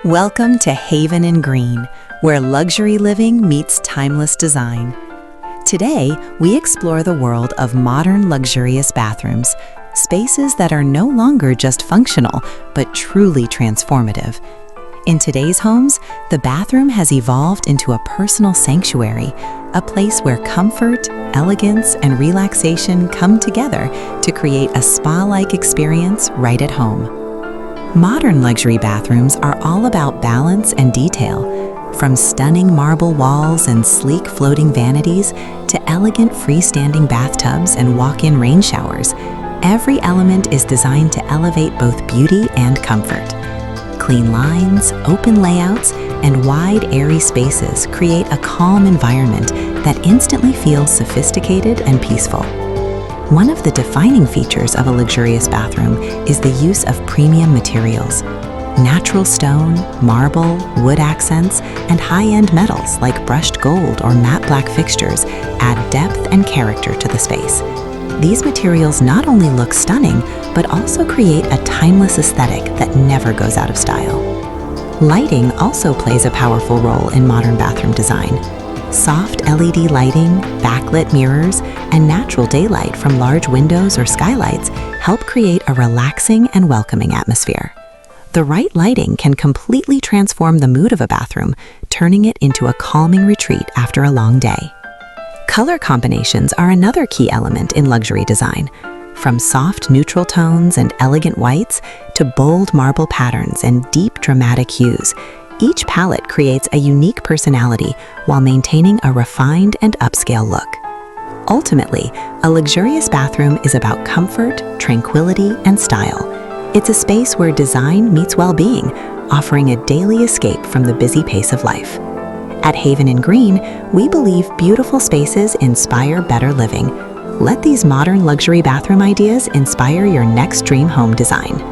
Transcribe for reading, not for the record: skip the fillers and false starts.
Welcome to Haven and Green, where luxury living meets timeless design. Today, we explore the world of modern luxurious bathrooms, spaces that are no longer just functional, but truly transformative. In today's homes, the bathroom has evolved into a personal sanctuary, a place where comfort, elegance, and relaxation come together to create a spa-like experience right at home. Modern luxury bathrooms are all about balance and detail, from stunning marble walls and sleek floating vanities to elegant freestanding bathtubs and walk-in rain showers. Every element is designed to elevate both beauty and comfort. Clean lines, open layouts, and wide, airy spaces create a calm environment that instantly feels sophisticated and peaceful. One of the defining features of a luxurious bathroom is the use of premium materials. Natural stone, marble, wood accents, and high-end metals like brushed gold or matte black fixtures add depth and character to the space. These materials not only look stunning, but also create a timeless aesthetic that never goes out of style. Lighting also plays a powerful role in modern bathroom design. Soft LED lighting, backlit mirrors, and natural daylight from large windows or skylights help create a relaxing and welcoming atmosphere. The right lighting can completely transform the mood of a bathroom, turning it into a calming retreat after a long day. Color combinations are another key element in luxury design. From soft neutral tones and elegant whites to bold marble patterns and deep dramatic hues, each palette creates a unique personality while maintaining a refined and upscale look. Ultimately, a luxurious bathroom is about comfort, tranquility, and style. It's a space where design meets well-being, offering a daily escape from the busy pace of life. At Haven and Green, we believe beautiful spaces inspire better living. Let these modern luxury bathroom ideas inspire your next dream home design.